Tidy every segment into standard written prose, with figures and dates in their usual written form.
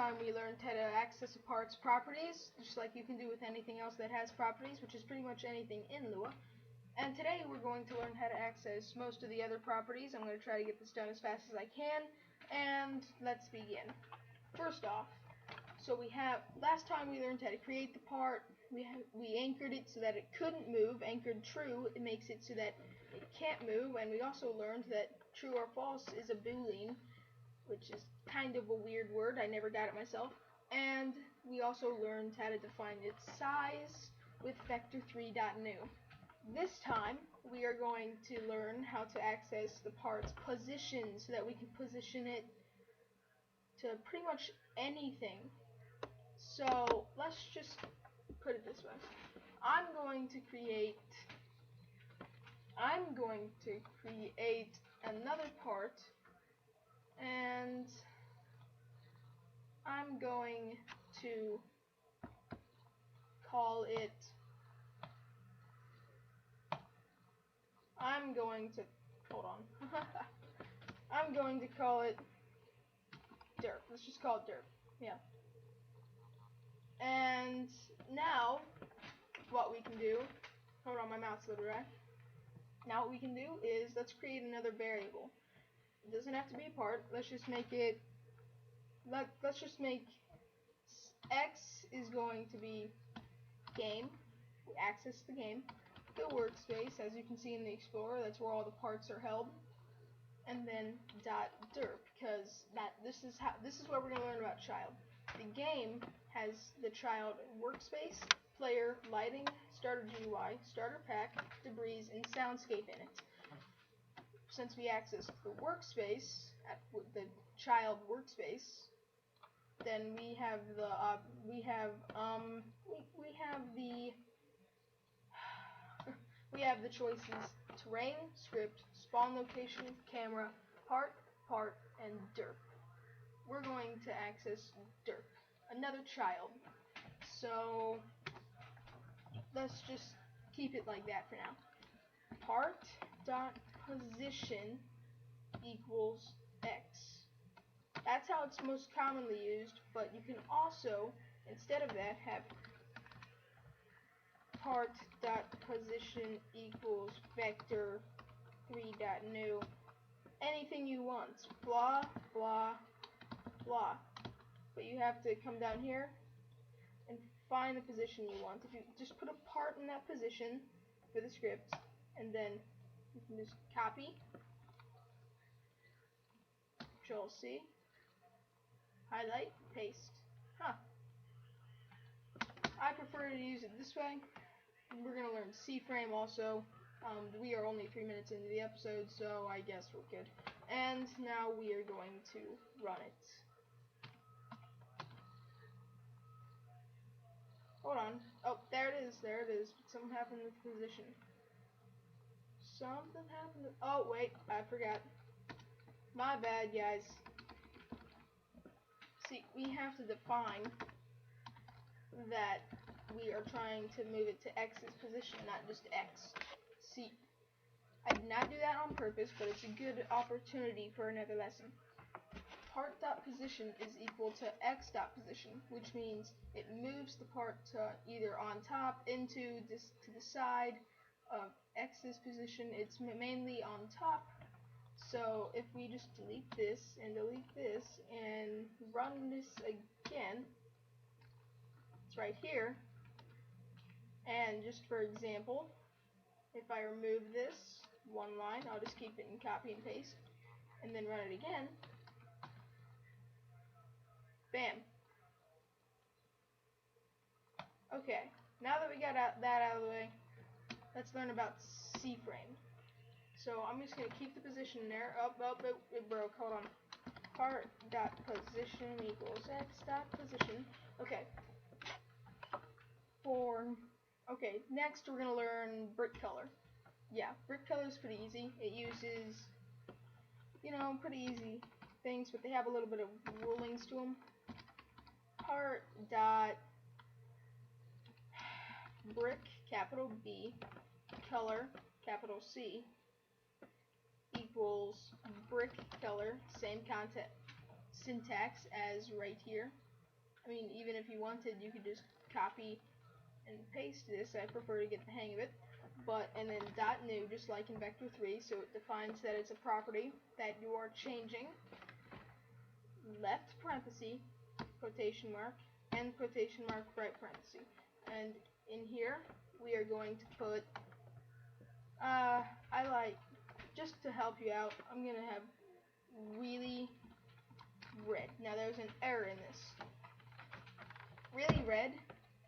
time we learned how to access a part's properties, just like you can do with anything else that has properties, which is pretty much anything in Lua. And today we're going to learn how to access most of the other properties. I'm going to try to get this done as fast as I can, and let's begin. First off, so we have, last time we learned how to create the part, we anchored it so that it couldn't move. Anchored true, it makes it so that it can't move, and we also learned that true or false is a boolean, which is kind of a weird word. I never got it myself. And we also learned how to define its size with vector3.new. This time, we are going to learn how to access the part's position so that we can position it to pretty much anything. So, let's just put it this way. I'm going to create another part, and I'm going to call it, I'm going to call it derp. Let's just call it derp. Yeah. And now, what we can do, hold on, my mouth's a little dry. Now what we can do is, let's create another variable. It doesn't have to be a part. Let's just make it, let's just make x is going to be game. We access the game. The workspace, as you can see in the Explorer, that's where all the parts are held. And then dot derp, because this is where we're going to learn about child. The game has the child workspace, player, lighting, starter GUI, starter pack, debris, and soundscape in it. Since we access the workspace, the child workspace, then we have the choices: terrain, script, spawn location, camera, part, and derp. We're going to access derp, another child. So let's just keep it like that for now. Part.position equals x. That's how it's most commonly used, but you can also, instead of that, have part.position equals vector3.new. Anything you want. Blah, blah, blah. But you have to come down here and find the position you want. If you just put a part in that position for the script, and then you can just copy, Control-C, highlight, paste. I prefer to use it this way. We're going to learn CFrame also. We are only 3 minutes into the episode, so I guess we're good. And now we are going to run it. Hold on. Oh, there it is. Something happened with the position. Oh, wait, I forgot. My bad, guys. See, we have to define that we are trying to move it to X's position, not just X. See, I did not do that on purpose, but it's a good opportunity for another lesson. Part.position is equal to x.position, which means it moves the part to either on top, into this, to the side of X's position. It's mainly on top. So if we just delete this and run this again, it's right here. And just for example, if I remove this one line, I'll just keep it in copy and paste, and then run it again. Bam. Okay, now that we got that out of the way, let's learn about CFrame. So I'm just going to keep the position there. It broke. Hold on. Part.position equals x.position. Okay. Okay, next we're going to learn brick color. Yeah, brick color is pretty easy. It uses, pretty easy things, but they have a little bit of rulings to them. Part.brick, capital B, color, capital C, equals brick color, same syntax as right here, I mean, even if you wanted, you could just copy and paste this. I prefer to get the hang of it. But, and then dot new, just like in vector 3, so it defines that it's a property that you are changing. Left parenthesis, quotation mark, end quotation mark, right parenthesis. And in here, we are going to put, just to help you out, I'm going to have really red. Now there's an error in this. Really red,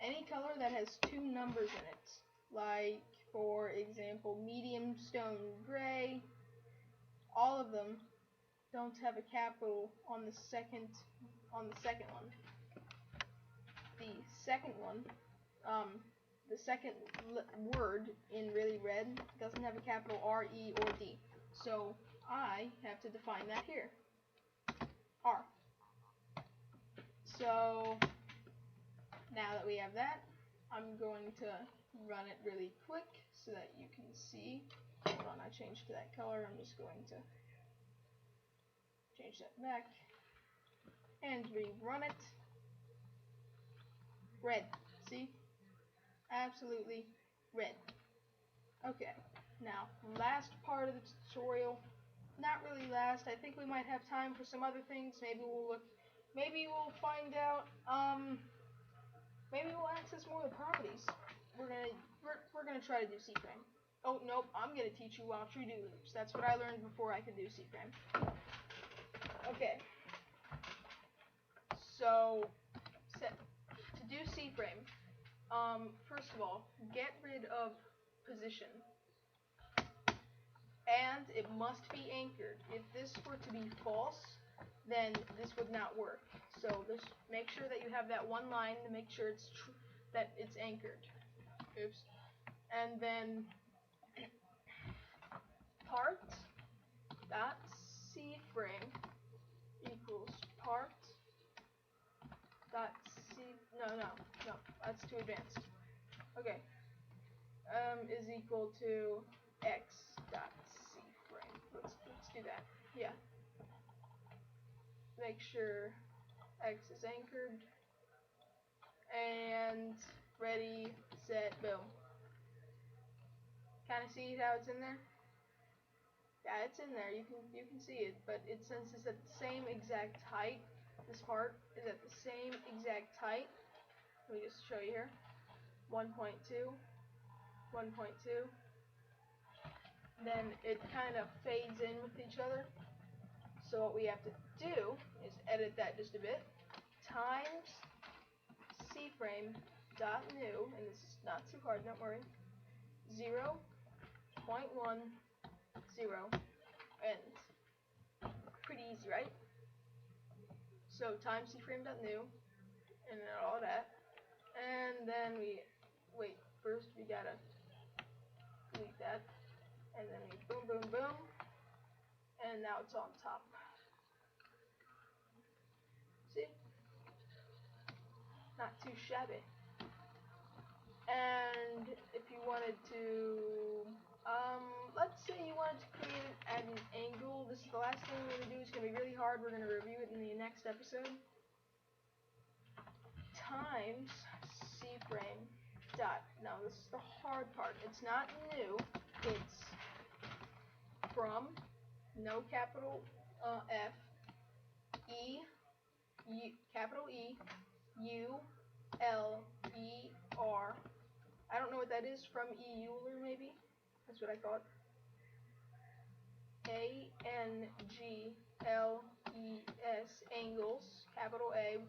any color that has two numbers in it, like for example medium stone gray, all of them don't have a capital on the second one. The second one, the second word in really red doesn't have a capital R, E, or D. So I have to define that here. R. So now that we have that, I'm going to run it really quick so that you can see. Hold on, I changed to that color. I'm just going to change that back and rerun it. Red. See? Absolutely red. Okay, now last part of the tutorial. Not really last. I think we might have time for some other things. Maybe we'll find out. Maybe we'll access more of the properties. We're gonna try to do CFrame. Oh nope, I'm gonna teach you how to do loops. That's what I learned before I could do CFrame. Okay. So to do CFrame, first of all, get rid of position. And it must be anchored. If this were to be false, then this would not work. So just make sure that you have that one line to make sure that it's anchored. Oops. And then part dot CFrame equals part dot no, that's too advanced. Okay. Is equal to x dot CFrame. Let's do that. Yeah. Make sure X is anchored, and ready, set, boom. Kind of see how it's in there? Yeah, it's in there. You can see it, but since it's at the same exact height, this part is at the same exact height. Let me just show you here. 1.2, 1.2. Then it kind of fades in with each other. So what we have to do is edit that just a bit. Times CFrame dot new, and this is not too hard, don't worry. 0.10 end. Pretty easy, right? So times CFrame dot new, and then all that, and then first we gotta delete that, and then we boom, boom, boom, and now it's on top. See? Not too shabby. And if you wanted to, let's say you wanted to create it at an angle, this is the last thing we're going to do. It's going to be really hard. We're going to review it in the next episode. Times CFrame dot. Now this is the hard part. It's not new. It's from, no capital F, capital E, U, L, E, R. I don't know what that is. From Euler, maybe? That's what I thought. A-N-G-L-E-S, angles, capital A.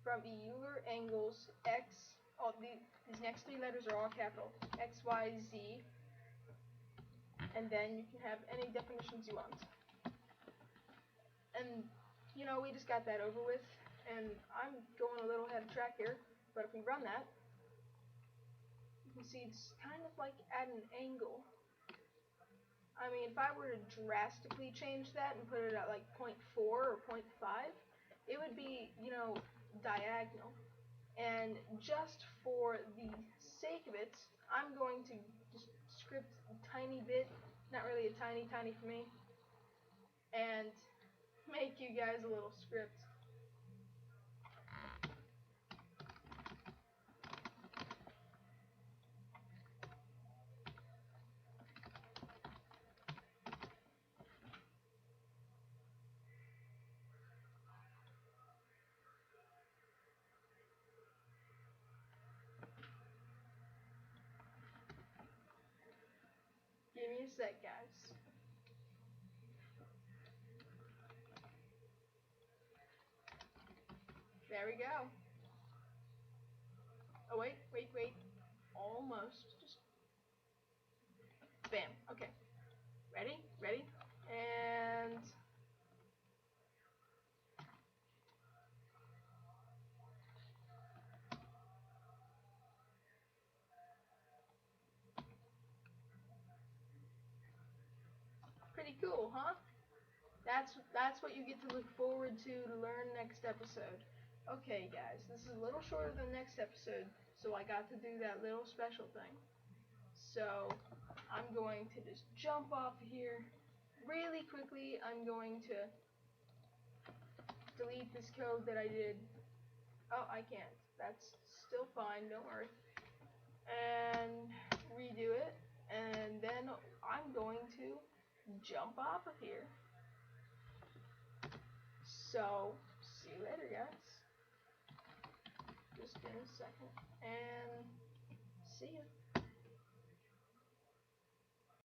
From Euler, angles, X. Oh, these next three letters are all capital. X, Y, Z. And then you can have any definitions you want. And, you know, we just got that over with. And I'm going a little ahead of track here. But if we run that, you can see it's kind of like at an angle. I mean, if I were to drastically change that and put it at like 0.4 or 0.5, it would be, you know, diagonal. And just for the sake of it, I'm going to just script a tiny bit, not really a tiny for me, and make you guys a little script. a sec, guys. There we go. Oh, wait. Almost. Just bam. Okay. Ready? And pretty cool, huh? That's what you get to look forward to learn next episode. Okay, guys, this is a little shorter than next episode, so I got to do that little special thing. So I'm going to just jump off here really quickly. I'm going to delete this code that I did. Oh, I can't. That's still fine, don't worry. And redo it, and then I'm going to jump off of here. So, see you later, guys. Just in a second, and see ya.